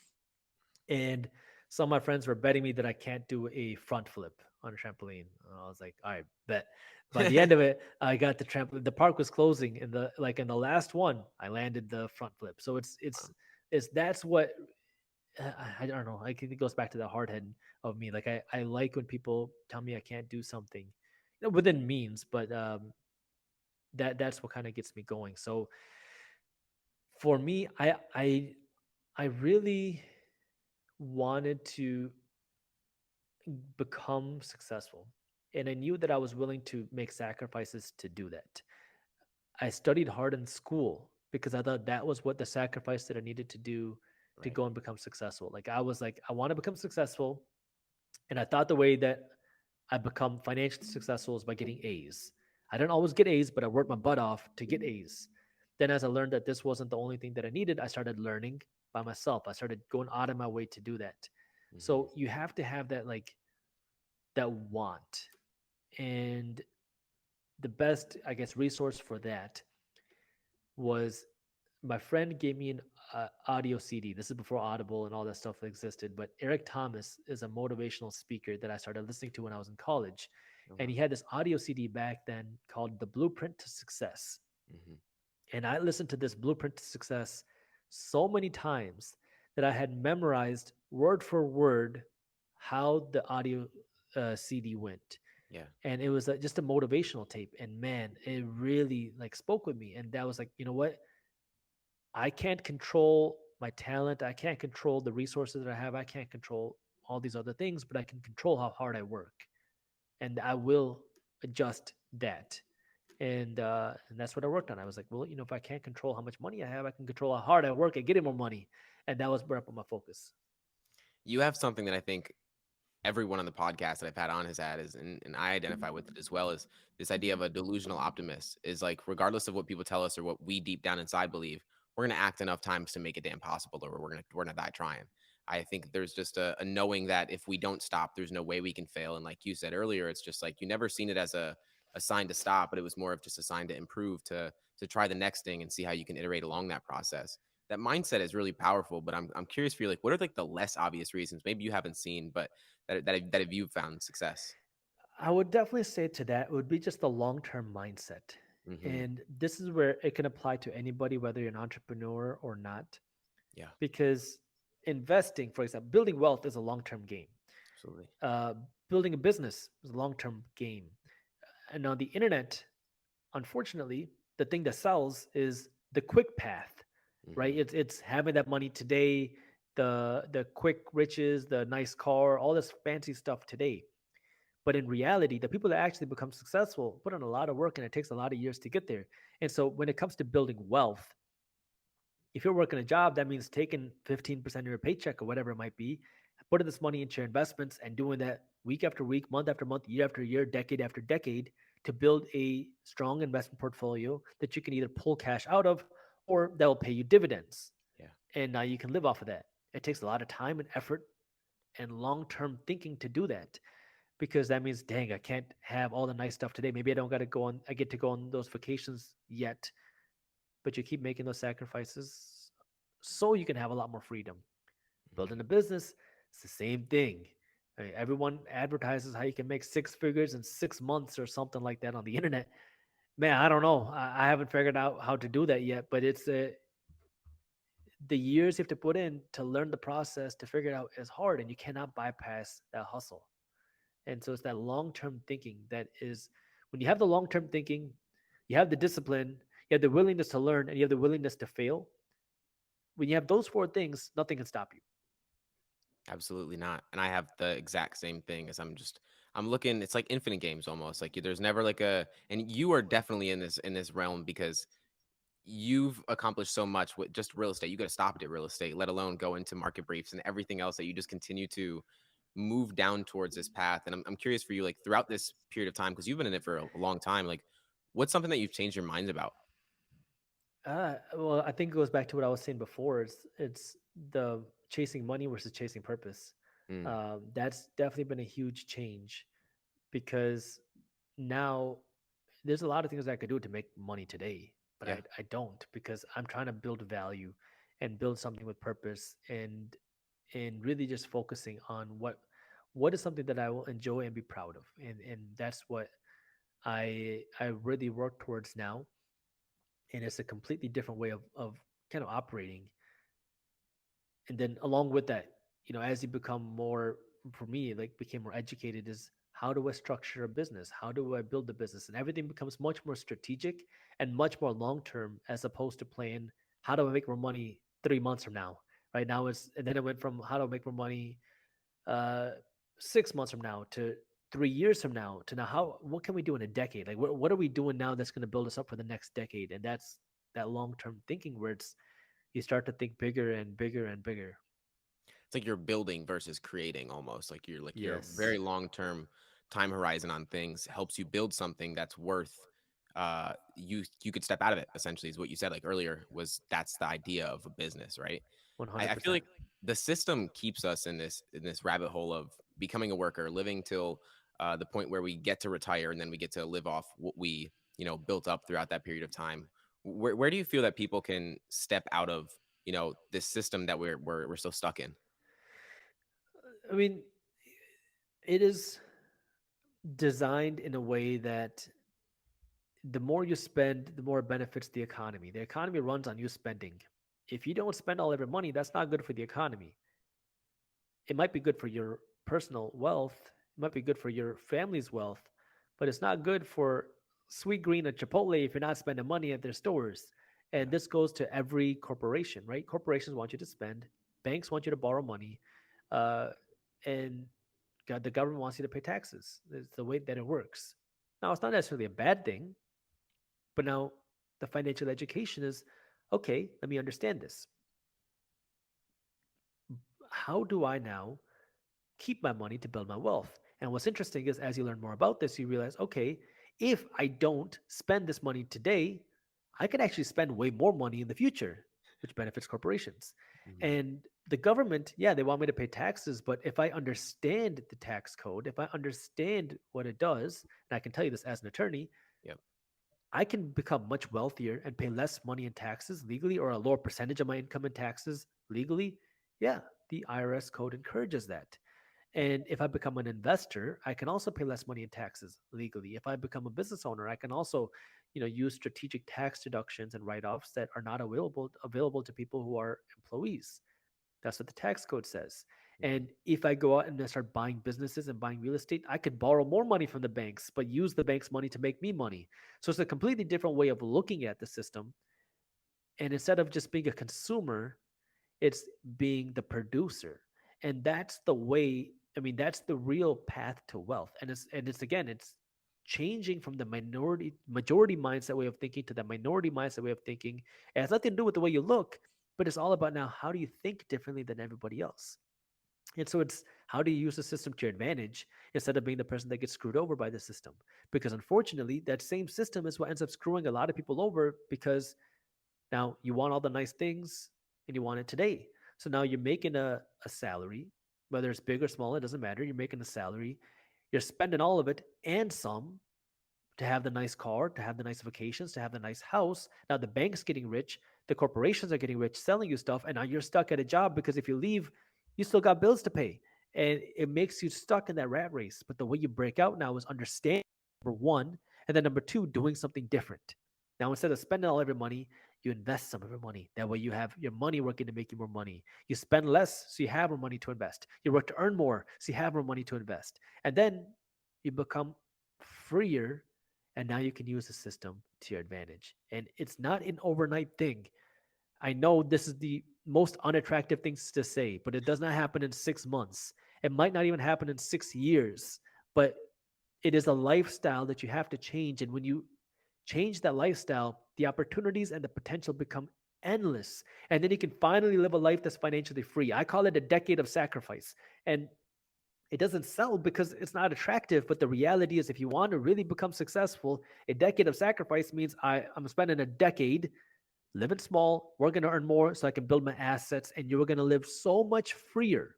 And some of my friends were betting me that I can't do a front flip on a trampoline. I was like, all right, bet. By the end of it, I got the trampoline. The park was closing, and in the last one, I landed the front flip. So it's that's what I don't know. I think it goes back to the hard head of me. Like I like when people tell me I can't do something, within means, but that's what kind of gets me going. So for me, I really wanted to become successful. And I knew that I was willing to make sacrifices to do that. I studied hard in school because I thought that was what the sacrifice that I needed to do to Right. go and become successful. Like I was like, I want to become successful. And I thought the way that I become financially successful is by getting A's. I didn't always get A's, but I worked my butt off to get A's. Then as I learned that this wasn't the only thing that I needed, I started learning by myself. I started going out of my way to do that. Hmm. So you have to have that like that want. And the best, I guess, resource for that was my friend gave me an audio CD. This is before Audible and all that stuff existed. But Eric Thomas is a motivational speaker that I started listening to when I was in college, Oh, and wow. he had this audio CD back then called "The Blueprint to Success." Hmm. And I listened to this Blueprint to Success so many times that I had memorized word for word how the audio CD went. Yeah. And it was just a motivational tape. And man, it really like spoke with me. And that was like, you know what? I can't control my talent. I can't control the resources that I have. I can't control all these other things, but I can control how hard I work. And I will adjust that. And that's what I worked on. I was like, well, if I can't control how much money I have, I can control how hard I work at getting more money. And that was where I put my focus. You have something that I think everyone on the podcast that I've had on has had is, and I identify with it as well, is this idea of a delusional optimist is like, regardless of what people tell us or what we deep down inside believe, we're going to act enough times to make it damn possible, or we're going to die trying. I think there's just a knowing that if we don't stop, there's no way we can fail. And like you said earlier, it's just like, you never seen it as a sign to stop, but it was more of just a sign to improve, to try the next thing and see how you can iterate along that process. That mindset is really powerful, but I'm curious for you, like, what are like the less obvious reasons maybe you haven't seen, but that have you found success? I would definitely say to that, it would be just the long term mindset. Hmm. And this is where it can apply to anybody, whether you're an entrepreneur or not, Yeah, because investing, for example, building wealth is a long term game. absolutely. Uh, Building a business is a long term game. And on the internet, unfortunately, the thing that sells is the quick path, right? Hmm. It's having that money today, the quick riches, the nice car, all this fancy stuff today. But in reality, the people that actually become successful put in a lot of work and it takes a lot of years to get there. And so when it comes to building wealth, if you're working a job, that means taking 15% of your paycheck or whatever it might be, putting this money into your investments and doing that week after week, month after month, year after year, decade after decade to build a strong investment portfolio that you can either pull cash out of or that will pay you dividends. Yeah, And now you can live off of that. It takes a lot of time and effort and long term thinking to do that because that means, dang, I can't have all the nice stuff today. Maybe I don't got to go on, I get to go on those vacations yet, but you keep making those sacrifices so you can have a lot more freedom. Building hmm, a business, it's the same thing. I mean, everyone advertises how you can make six figures in 6 months or something like that on the internet. Man, I don't know. I haven't figured out how to do that yet, but it's the years you have to put in to learn the process to figure it out is hard, and you cannot bypass that hustle. And so it's that long term thinking that is when you have the long term thinking, you have the discipline, you have the willingness to learn, and you have the willingness to fail. When you have those four things, nothing can stop you. absolutely not. And I have the exact same thing as I'm looking, it's like infinite games almost. Like, there's never like a, and you are definitely in this realm because you've accomplished so much with just real estate. You got to stop it at real estate, let alone go into market briefs and everything else, that you just continue to move down towards this path. And I'm curious for you, like, throughout this period of time, because you've been in it for a long time, like, what's something that you've changed your minds about? Well, I think it goes back to what I was saying before. It's the chasing money versus chasing purpose. Mm, That's definitely been a huge change because now there's a lot of things I could do to make money today, but yeah, I don't because I'm trying to build value and build something with purpose and really just focusing on what is something that I will enjoy and be proud of. And that's what I really work towards now. And it's a completely different way of kind of operating. And then along with that, as you become more, for me, like became more educated, is how do I structure a business? How do I build the business? And everything becomes much more strategic and much more long term as opposed to playing how do I make more money 3 months from now. Right now it's and then it went from how do I make more money uh 6 months from now to 3 years from now to now how what can we do in a decade? Like what are we doing now that's going to build us up for the next decade? And that's that long term thinking where it's you start to think bigger and bigger and bigger. it's like you're building versus creating almost. Like you're a Yes. very long term time horizon on things helps you build something that's worth, you could step out of it, essentially, is what you said like earlier, was that's the idea of a business, right? I feel 100%. like the system keeps us in this rabbit hole of becoming a worker, living till the point where we get to retire, and then we get to live off what we built up throughout that period of time. Where do you feel that people can step out of, this system that we're so stuck in? I mean, it is designed in a way that the more you spend, the more it benefits the economy. The economy runs on you spending. If you don't spend all of your money, that's not good for the economy. It might be good for your personal wealth, it might be good for your family's wealth, but it's not good for Sweet Green and Chipotle if you're not spending money at their stores. And Yeah. this goes to every corporation, right? Corporations want you to spend, banks want you to borrow money, uh, and the government wants you to pay taxes. It's the way that it works. Now, it's not necessarily a bad thing, but now the financial education is okay, let me understand this. How do I now keep my money to build my wealth? And what's interesting is as you learn more about this, you realize, okay, if I don't spend this money today, I can actually spend way more money in the future, which benefits corporations. Mhm. And the government, yeah, they want me to pay taxes, but if I understand the tax code, if I understand what it does, and I can tell you this as an attorney, Yep. I can become much wealthier and pay less money in taxes legally or a lower percentage of my income in taxes legally. Yeah, the IRS code encourages that. And if I become an investor, I can also pay less money in taxes legally. If I become a business owner, I can also, use strategic tax deductions and write-offs that are not available to people who are employees. That's what the tax code says. Mhm. And if I go out and I start buying businesses and buying real estate, I could borrow more money from the banks, but use the bank's money to make me money. So it's a completely different way of looking at the system. And instead of just being a consumer, it's being the producer. And that's the way, I mean, that's the real path to wealth. And it's again, it's changing from the majority mindset way of thinking to the minority mindset way of thinking. It has nothing to do with the way you look, but it's all about now how do you think differently than everybody else? And so it's how do you use the system to your advantage instead of being the person that gets screwed over by the system? Because unfortunately, that same system is what ends up screwing a lot of people over because now you want all the nice things and you want it today. So now you're making a salary, whether it's big or small, it doesn't matter. You're making a salary, you're spending all of it and some to have the nice car, to have the nice vacations, to have the nice house. Now the bank's getting rich, the corporations are getting rich, selling you stuff, and now you're stuck at a job because if you leave, you still got bills to pay. And it makes you stuck in that rat race. But the way you break out now is understand number one, and then number two, doing something different. Now instead of spending all of your money, you invest some of your money. That way you have your money working to make you more money. You spend less, so you have more money to invest. You work to earn more, so you have more money to invest. And then you become freer and now you can use the system to your advantage. And it's not an overnight thing. I know this is the most unattractive things to say, but it does not happen in 6 months. It might not even happen in 6 years, but it is a lifestyle that you have to change. And when you change that lifestyle, the opportunities and the potential become endless. And then you can finally live a life that's financially free. I call it a decade of sacrifice. And it doesn't sell because it's not attractive. But the reality is, if you want to really become successful, a decade of sacrifice means I'm spending a decade living small, working to earn more so I can build my assets, and you're going to live so much freer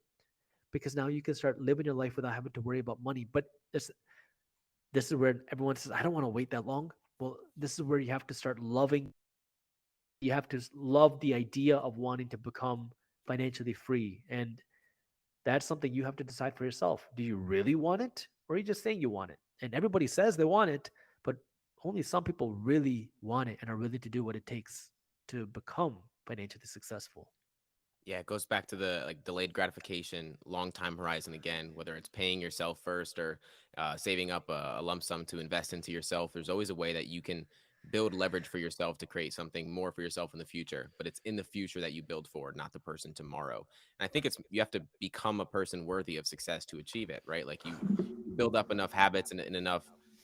because now you can start living your life without having to worry about money. But this is where everyone says, I don't want to wait that long. Well, this is where you have to start loving. You have to love the idea of wanting to become financially free. And that's something you have to decide for yourself. Do you really want it? Or are you just saying you want it? And everybody says they want it, but only some people really want it and are willing to do what it takes to become financially successful. Yeah, it goes back to the like delayed gratification, long time horizon again, whether it's paying yourself first or saving up a lump sum to invest into yourself. There's always a way that you can build leverage for yourself to create something more for yourself in the future, but it's in the future that you build for, not the person tomorrow. And I think you have to become a person worthy of success to achieve it, right? Like you build up enough habits and enough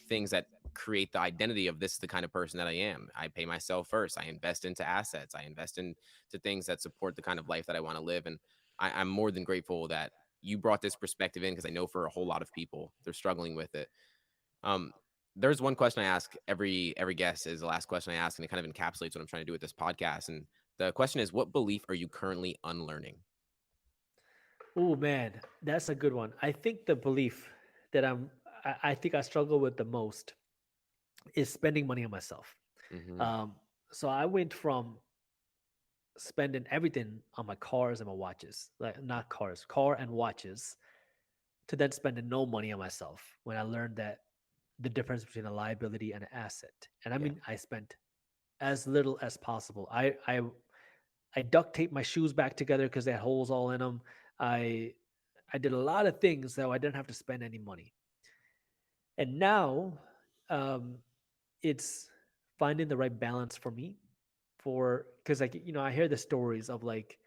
things that create the identity of this is the kind of person that I am. I pay myself first. I invest into assets. I invest into things that support the kind of life that I want to live. And I'm more than grateful that you brought this perspective in because I know for a whole lot of people they're struggling with it. Um, there's one question I ask every guest is the last question I ask, and it kind of encapsulates what I'm trying to do with this podcast. And the question is, what belief are you currently unlearning? Oh man, that's a good one. I think the belief that I think I struggle with the most is spending money on myself. Hmm. Um, So I went from spending everything on my cars and my watches, like not cars, car and watches, to then spending no money on myself when I learned that the difference between a liability and an asset. And I Yeah. mean, I spent as little as possible. I duct taped my shoes back together because they had holes all in them. I I did a lot of things so I didn't have to spend any money. And now, um, it's finding the right balance for me. For because like I hear the stories of like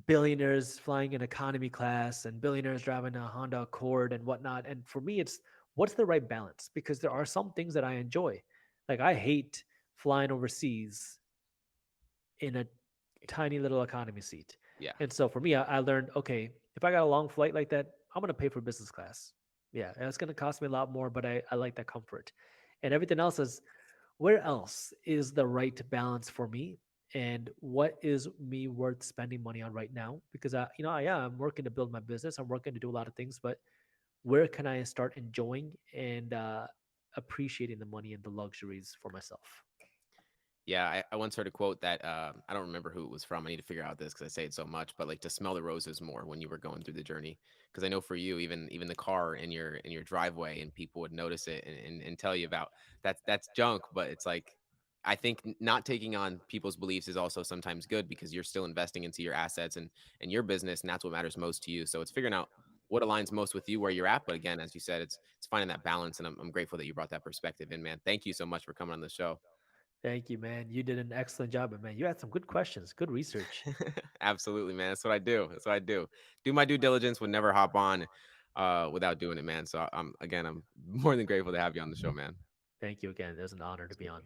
billionaires flying in economy class and billionaires driving a Honda Accord and whatnot. And for me, it's what's the right balance? Because there are some things that I enjoy. Like I hate flying overseas in a tiny little economy seat. Yeah. And so for me, I learned okay, if I got a long flight like that, I'm gonna pay for business class. Yeah, and it's gonna cost me a lot more, but I like that comfort. And everything else is where else is the right balance for me? And what is me worth spending money on right now? Because I'm working to build my business. I'm working to do a lot of things, but where can I start enjoying and appreciating the money and the luxuries for myself? Yeah, I once heard a quote that I don't remember who it was from. I need to figure out this because I say it so much, but like to smell the roses more when you were going through the journey. Because I know for you, even the car in your driveway, and people would notice it and tell you about that's junk. But it's like I think not taking on people's beliefs is also sometimes good because you're still investing into your assets and your business, and that's what matters most to you. So it's figuring out what aligns most with you where you're at. But again, as you said, it's finding that balance, and I'm grateful that you brought that perspective in, man. Thank you so much for coming on the show. Thank you, man. You did an excellent job, and man, you had some good questions, good research. Absolutely, man. That's what I do. That's what I do. Do my due diligence. Would never hop on without doing it, man. So I'm again, I'm more than grateful to have you on the show, man. Thank you again. It was an honor to be on.